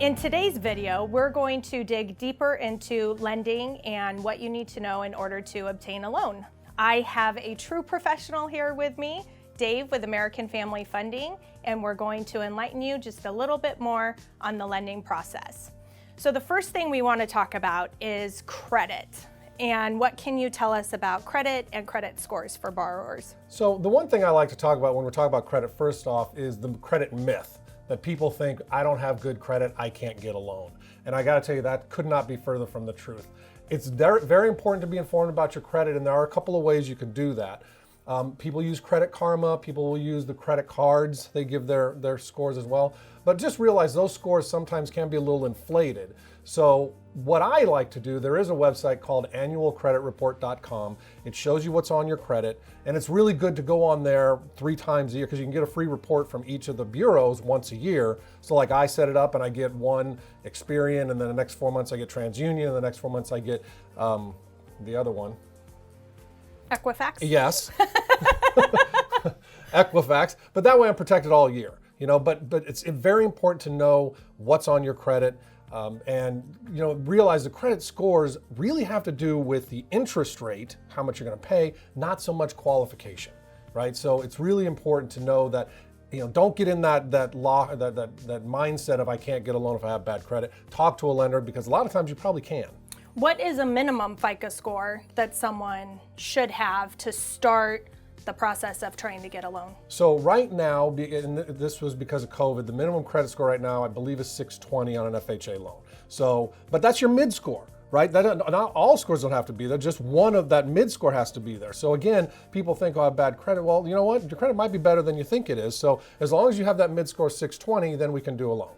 In today's video, we're going to dig deeper into lending and what you need to know in order to obtain a loan. I have a true professional here with me, Dave with American Family Funding, and we're going to enlighten you just a little bit more on the lending process. So the first thing we want to talk about is credit. And what can you tell us about credit and credit scores for borrowers? So the one thing I like to talk about when we're talking about credit first off is the credit myth. That people think, I don't have good credit, I can't get a loan. And I gotta tell you, that could not be further from the truth. It's very important to be informed about your credit, and there are a couple of ways you can do that. People use Credit Karma, people will use the credit cards, they give their scores as well. But just realize those scores sometimes can be a little inflated. So what I like to do, there is a website called annualcreditreport.com. It shows you what's on your credit, and it's really good to go on there 3 times a year because you can get a free report from each of the bureaus once a year. So like I set it up and I get one Experian, and then the next 4 months I get TransUnion, and the next 4 months I get the other one. Equifax? Yes. Equifax, but that way I'm protected all year. You know, but it's very important to know what's on your credit. And realize the credit scores really have to do with the interest rate, how much you're going to pay, not so much qualification, right? So it's really important to know that, don't get in that mindset of I can't get a loan if I have bad credit. Talk to a lender because a lot of times you probably can. What is a minimum FICO score that someone should have to start the process of trying to get a loan? So right now, and this was because of COVID, the minimum credit score right now, I believe, is 620 on an FHA loan. So, but that's your mid score, right? Not all scores don't have to be there, just one of that mid score has to be there. So again, people think, oh, I have bad credit. Well, you know what? Your credit might be better than you think it is. So as long as you have that mid score 620, then we can do a loan.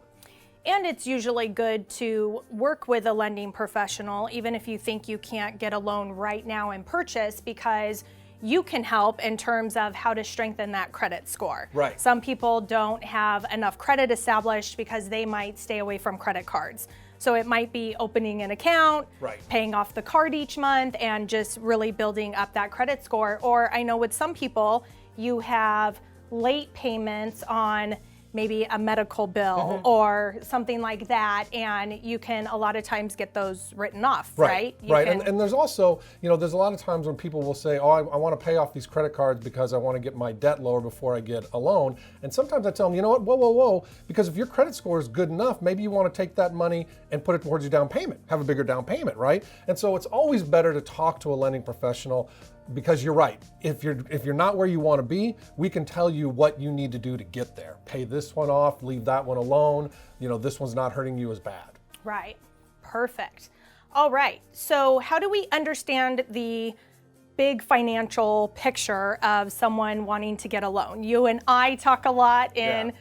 And it's usually good to work with a lending professional, even if you think you can't get a loan right now and purchase, because you can help in terms of how to strengthen that credit score. Right. Some people don't have enough credit established because they might stay away from credit cards. So it might be opening an account, right, paying off the card each month, and just really building up that credit score. Or I know with some people, you have late payments on maybe a medical bill or something like that, and you can a lot of times get those written off, right? Right, and there's also, there's a lot of times when people will say, oh, I want to pay off these credit cards because I want to get my debt lower before I get a loan. And sometimes I tell them, you know what, whoa, because if your credit score is good enough, maybe you want to take that money and put it towards your down payment, have a bigger down payment, right? And so it's always better to talk to a lending professional. Because you're right, if you're not where you want to be, we can tell you what you need to do to get there. Pay this one off, leave that one alone. This one's not hurting you as bad. Right, perfect. All right, so how do we understand the big financial picture of someone wanting to get a loan? You and I talk a lot in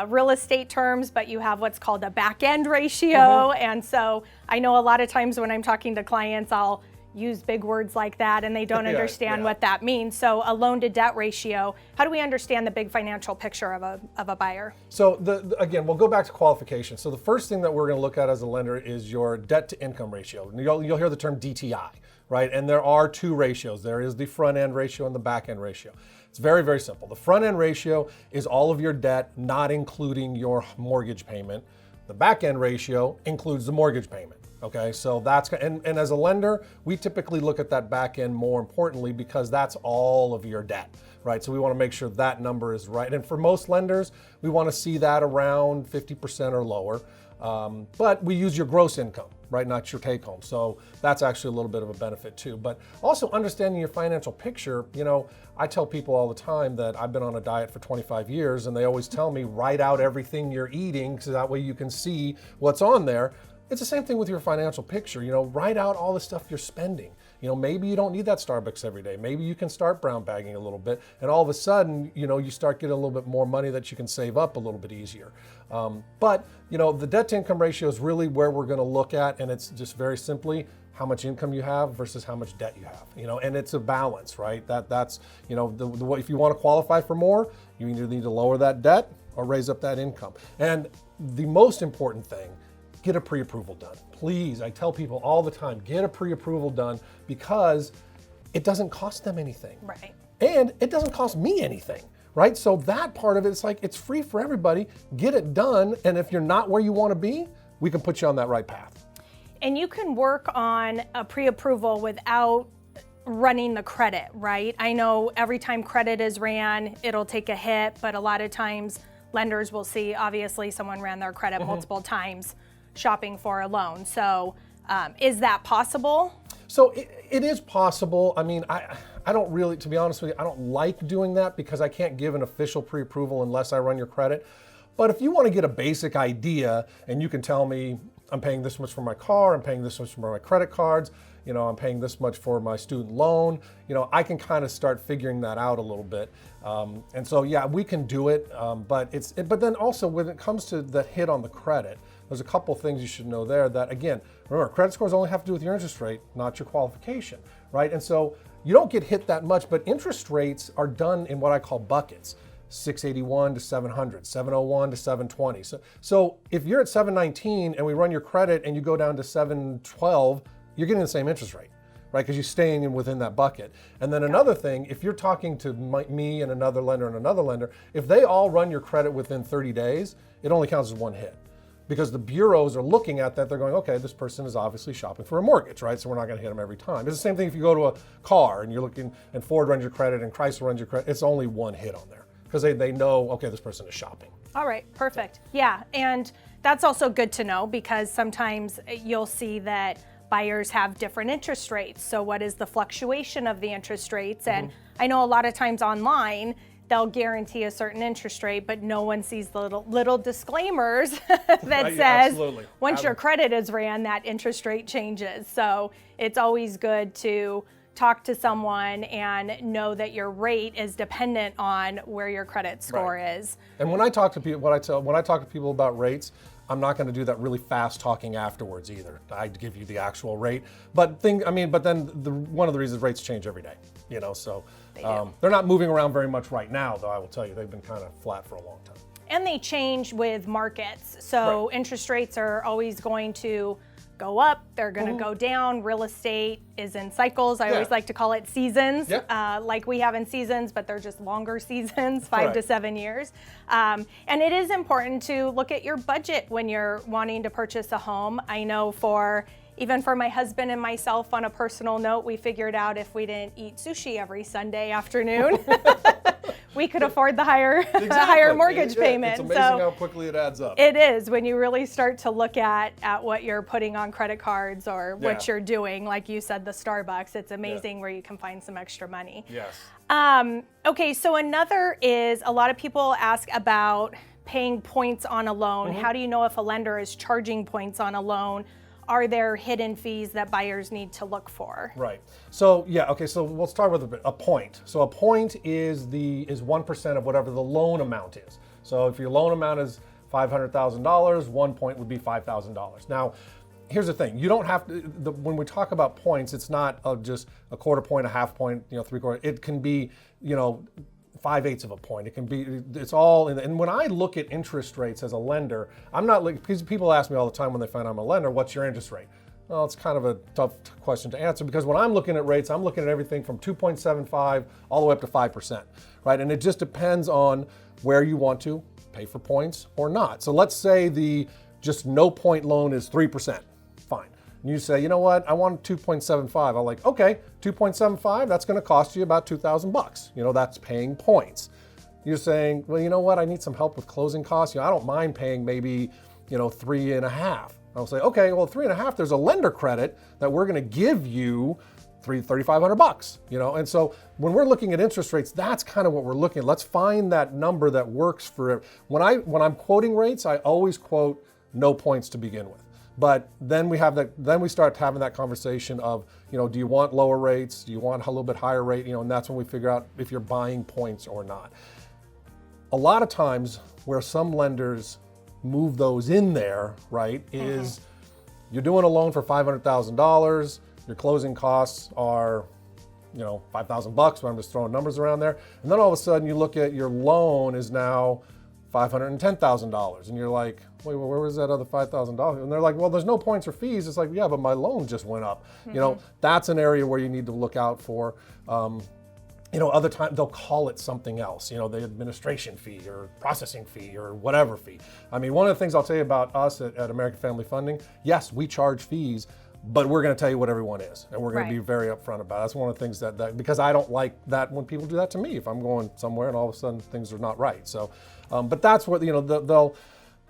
real estate terms, but you have what's called a back-end ratio. And so I know a lot of times when I'm talking to clients, I'll use big words like that and they don't understand what that means. So a loan to debt ratio, how do we understand the big financial picture of a buyer? So again, we'll go back to qualification. So the first thing that we're going to look at as a lender is your debt to income ratio. You'll hear the term DTI, right? And there are 2 ratios. There is the front end ratio and the back end ratio. It's very, very simple. The front end ratio is all of your debt, not including your mortgage payment. The back end ratio includes the mortgage payment. Okay, so that's, and as a lender, we typically look at that back end more importantly because that's all of your debt, right? So we want to make sure that number is right. And for most lenders, we want to see that around 50% or lower. But we use your gross income, right? Not your take home. So that's actually a little bit of a benefit too. But also understanding your financial picture, I tell people all the time that I've been on a diet for 25 years and they always tell me, write out everything you're eating so that way you can see what's on there. It's the same thing with your financial picture. Write out all the stuff you're spending. Maybe you don't need that Starbucks every day. Maybe you can start brown bagging a little bit, and all of a sudden, you start getting a little bit more money that you can save up a little bit easier. But the debt to income ratio is really where we're going to look at, and it's just very simply how much income you have versus how much debt you have. And it's a balance, right? That's if you want to qualify for more, you either need to lower that debt or raise up that income. And the most important thing, get a pre-approval done. Please, I tell people all the time, get a pre-approval done because it doesn't cost them anything. Right. And it doesn't cost me anything, right? So that part of it, it's free for everybody. Get it done. And if you're not where you want to be, we can put you on that right path. And you can work on a pre-approval without running the credit, right? I know every time credit is ran, it'll take a hit, but a lot of times lenders will see, obviously, someone ran their credit multiple times shopping for a loan. So is that possible? So it is possible. I mean, I don't really, to be honest with you, I don't like doing that because I can't give an official pre-approval unless I run your credit. But if you want to get a basic idea and you can tell me, I'm paying this much for my car, I'm paying this much for my credit cards, you know, I'm paying this much for my student loan, you know, I can kind of start figuring that out a little bit. And so, yeah, we can do it, but then also when it comes to the hit on the credit, there's a couple things you should know there that, again, remember, credit scores only have to do with your interest rate, not your qualification, right? And so you don't get hit that much, but interest rates are done in what I call buckets. 681 to 700, 701 to 720. So if you're at 719 and we run your credit and you go down to 712, you're getting the same interest rate, right? Because you're staying within that bucket. And then another thing, if you're talking to me and another lender, if they all run your credit within 30 days, it only counts as one hit. Because the bureaus are looking at that, they're going, okay, this person is obviously shopping for a mortgage, right? So we're not going to hit them every time. It's the same thing if you go to a car and you're looking, and Ford runs your credit and Chrysler runs your credit, it's only one hit on there. Because they know, okay, this person is shopping. All right, perfect. Yeah, and that's also good to know because sometimes you'll see that buyers have different interest rates. So what is the fluctuation of the interest rates? And I know a lot of times online, they'll guarantee a certain interest rate, but no one sees the little disclaimers that says, absolutely. Once your credit is ran, that interest rate changes. So it's always good to talk to someone and know that your rate is dependent on where your credit score is. And when I talk to people, when I talk to people about rates, I'm not going to do that really fast talking afterwards either. I give you the actual rate, but then one of the reasons rates change every day, you know. So they're not moving around very much right now, though. I will tell you, they've been kind of flat for a long time. And they change with markets. So interest rates are always going to go up, they're going to go down. Real estate is in cycles. I always like to call it seasons, like we have in seasons, but they're just longer seasons, 5 to 7 years. And it is important to look at your budget when you're wanting to purchase a home. I know even for my husband and myself, on a personal note, we figured out if we didn't eat sushi every Sunday afternoon, we could afford the higher mortgage payment. It's amazing how quickly it adds up. It is when you really start to look at what you're putting on credit cards or what you're doing. Like you said, the Starbucks, it's amazing where you can find some extra money. Yes. Okay, so another is a lot of people ask about paying points on a loan. How do you know if a lender is charging points on a loan? Are there hidden fees that buyers need to look for? Right. So so we'll start with a point. So a point is 1% of whatever the loan amount is. So if your loan amount is $500,000, 1 point would be $5,000. Now, here's the thing: you don't have to. When we talk about points, it's not just a quarter point, a half point, 3/4. It can be 5/8 of a point. It can be, it's all in. And when I look at interest rates as a lender, I'm not like, because people ask me all the time when they find I'm a lender, what's your interest rate? Well, it's kind of a tough question to answer because when I'm looking at rates, I'm looking at everything from 2.75 all the way up to 5%, right? And it just depends on where you want to pay for points or not. So let's say the just no point loan is 3%. Fine. And you say, you know what, I want 2.75. I'm like, okay, 2.75, that's going to cost you about $2,000. That's paying points. You're saying, well, you know what, I need some help with closing costs. I don't mind paying maybe, 3.5. I'll say, okay, well, 3.5, there's a lender credit that we're going to give you $3,500. And so when we're looking at interest rates, that's kind of what we're looking at. Let's find that number that works for it. When I'm quoting rates, I always quote no points to begin with. But then we start having that conversation of, do you want lower rates? Do you want a little bit higher rate? And that's when we figure out if you're buying points or not. A lot of times where some lenders move those in there, right, is you're doing a loan for $500,000, your closing costs are, $5,000, I'm just throwing numbers around there. And then all of a sudden you look at your loan is now $510,000. And you're like, wait, well, where was that other $5,000? And they're like, well, there's no points or fees. It's like, yeah, but my loan just went up. That's an area where you need to look out for. Other times they'll call it something else, the administration fee or processing fee or whatever fee. I mean, one of the things I'll tell you about us at American Family Funding, yes, we charge fees, but we're going to tell you what everyone is, and we're going to be very upfront about it. That's one of the things that because I don't like that when people do that to me, if I'm going somewhere and all of a sudden things are not right. So, but that's what,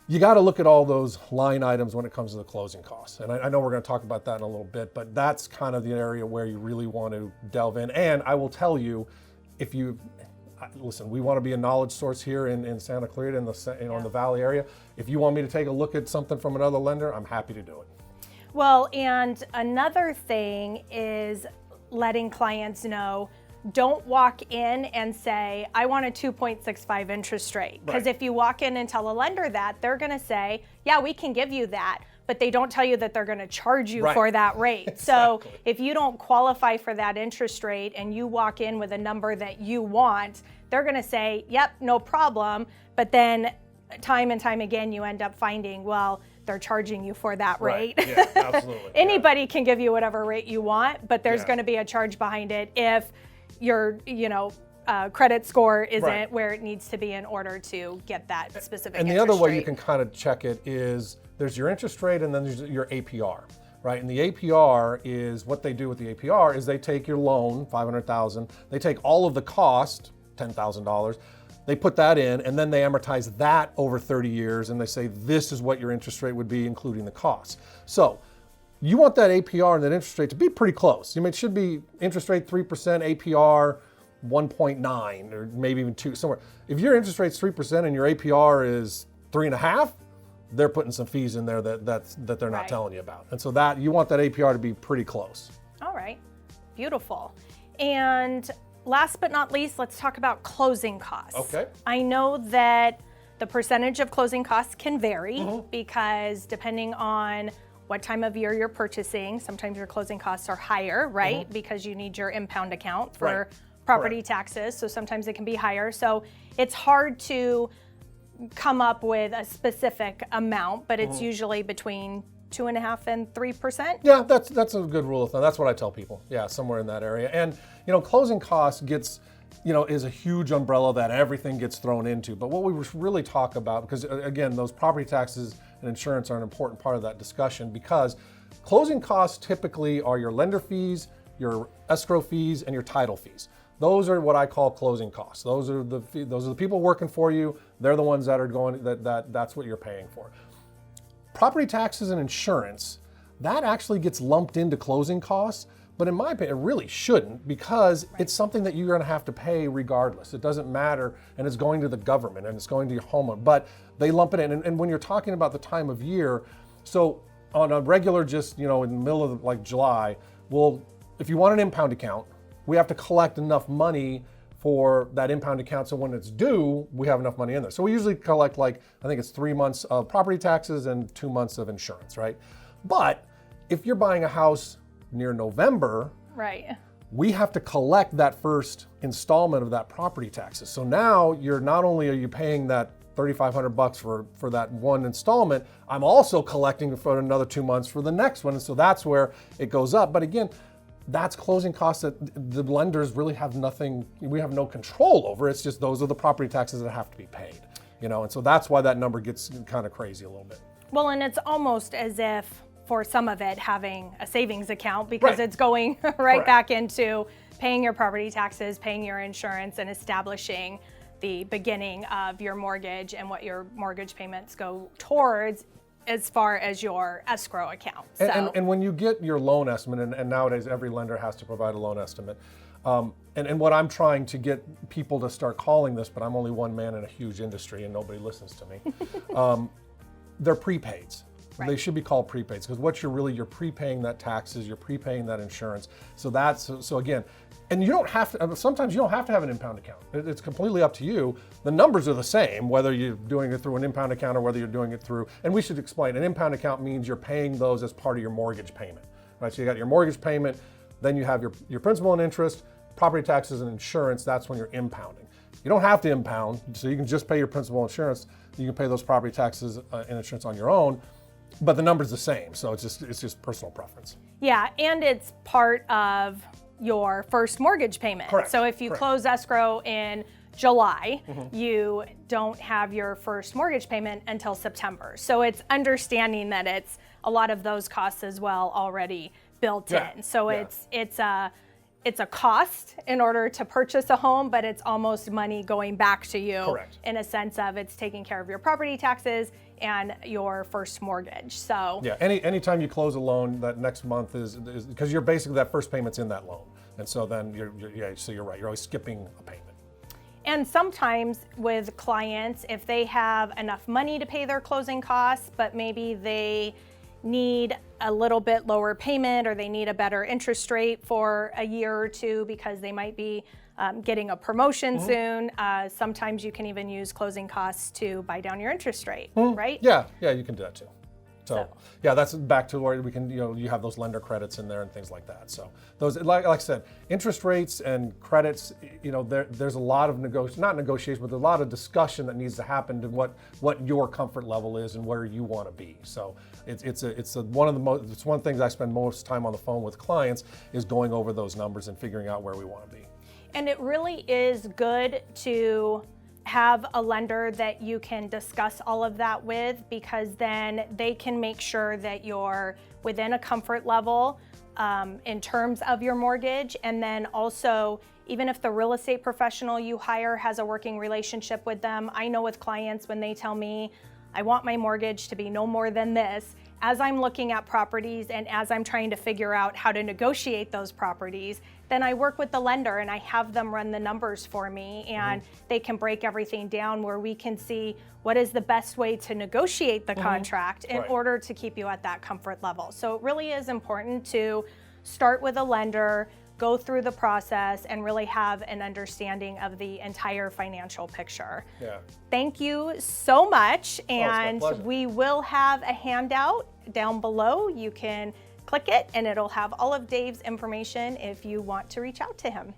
you got to look at all those line items when it comes to the closing costs. And I know we're going to talk about that in a little bit, but that's kind of the area where you really want to delve in. And I will tell you, listen, we want to be a knowledge source here in Santa Clarita, in the Valley area. If you want me to take a look at something from another lender, I'm happy to do it. Well, and another thing is letting clients know, don't walk in and say, I want a 2.65 interest rate. Because if you walk in and tell a lender that, they're going to say, yeah, we can give you that. But they don't tell you that they're going to charge you for that rate. Exactly. So if you don't qualify for that interest rate and you walk in with a number that you want, they're going to say, yep, no problem. But then time and time again, you end up finding, well, they're charging you for that rate. Yeah, absolutely. Anybody can give you whatever rate you want, but there's going to be a charge behind it if your credit score isn't where it needs to be in order to get that specific and the interest other way rate. you can kind of check it is there's your interest rate and then there's your APR, right? And the APR is what they do with the APR is they take your loan, $500,000, they take all of the cost, $10,000, they put that in and then they amortize that over 30 years and they say this is what your interest rate would be including the costs. So you want that APR and that interest rate to be pretty close. It should be interest rate 3%, APR 1.9 or maybe even 2 somewhere. If your interest rate's 3% and your APR is 3.5, they're putting some fees in there that they're not telling you about. And so that you want that APR to be pretty close. All right, beautiful. And last but not least, let's talk about closing costs. Okay. I know that the percentage of closing costs can vary because depending on what time of year you're purchasing, sometimes your closing costs are higher, right? Because you need your impound account for property taxes. So sometimes it can be higher. So it's hard to come up with a specific amount, but it's usually between 2.5% and 3%. Yeah, that's a good rule of thumb. That's what I tell people. Yeah, somewhere in that area. And closing costs gets, is a huge umbrella that everything gets thrown into. But what we really talk about, because again, those property taxes and insurance are an important part of that discussion, because closing costs typically are your lender fees, your escrow fees, and your title fees. Those are what I call closing costs. Those are the people working for you. They're the ones that are going, that's what you're paying for. Property taxes and insurance, that actually gets lumped into closing costs, but in my opinion, it really shouldn't, because it's something that you're going to have to pay regardless. It doesn't matter, and it's going to the government and it's going to your homeowner, but they lump it in. And when you're talking about the time of year, so on a regular, just in the middle of like July, well, if you want an impound account, we have to collect enough money for that impound account, so when it's due, we have enough money in there. So we usually collect I think it's 3 months of property taxes and 2 months of insurance, right? But if you're buying a house near November, we have to collect that first installment of that property taxes. So now not only are you paying that $3,500 for that one installment, I'm also collecting for another 2 months for the next one. And so that's where it goes up. But again, that's closing costs that the lenders really have we have no control over. It's just those are the property taxes that have to be paid, and so that's why that number gets kind of crazy a little bit. Well, and it's almost as if for some of it having a savings account, because it's going back into paying your property taxes, paying your insurance, and establishing the beginning of your mortgage and what your mortgage payments go towards as far as your escrow account. And when you get your loan estimate, and nowadays every lender has to provide a loan estimate, and what I'm trying to get people to start calling this, but I'm only one man in a huge industry and nobody listens to me, they're prepaids. They should be called prepaids, because what you're prepaying that taxes, you're prepaying that insurance. So again, and you don't have to, sometimes you don't have to have an impound account. It's completely up to you. The numbers are the same, whether you're doing it through an impound account or whether you're doing it through, and we should explain, an impound account means you're paying those as part of your mortgage payment, right? So you got your mortgage payment, then you have your principal and interest, property taxes and insurance, that's when you're impounding. You don't have to impound, so you can just pay your principal and insurance. You can pay those property taxes and insurance on your own, but the number's the same, so it's just personal preference. Yeah, and it's part of your first mortgage payment. Correct. So if you Correct. close escrow in July, you don't have your first mortgage payment until September. So it's understanding that it's a lot of those costs as well already built in. So it's a cost in order to purchase a home, but it's almost money going back to you. Correct. In a sense of it's taking care of your property taxes and your first mortgage. So yeah, anytime you close a loan, that next month is because you're basically that first payment's in that loan, and so then you're right. You're always skipping a payment. And sometimes with clients, if they have enough money to pay their closing costs, but maybe they need a little bit lower payment or they need a better interest rate for a year or two because they might be getting a promotion soon. Sometimes you can even use closing costs to buy down your interest rate, right? Yeah, you can do that too. So yeah, that's back to where we can, you have those lender credits in there and things like that. So those, like I said, interest rates and credits, there's a lot of not negotiation, but there's a lot of discussion that needs to happen to what your comfort level is and where you want to be. So it's one of the things I spend most time on the phone with clients is going over those numbers and figuring out where we want to be. And it really is good to have a lender that you can discuss all of that with, because then they can make sure that you're within a comfort level in terms of your mortgage. And then also, even if the real estate professional you hire has a working relationship with them, I know with clients when they tell me, I want my mortgage to be no more than this, as I'm looking at properties and as I'm trying to figure out how to negotiate those properties, then I work with the lender and I have them run the numbers for me, and they can break everything down where we can see what is the best way to negotiate the contract in order to keep you at that comfort level. So it really is important to start with a lender, go through the process, and really have an understanding of the entire financial picture. Yeah. Thank you so much, my and pleasure. we will have a handout down below. You can click it and it'll have all of Dave's information if you want to reach out to him.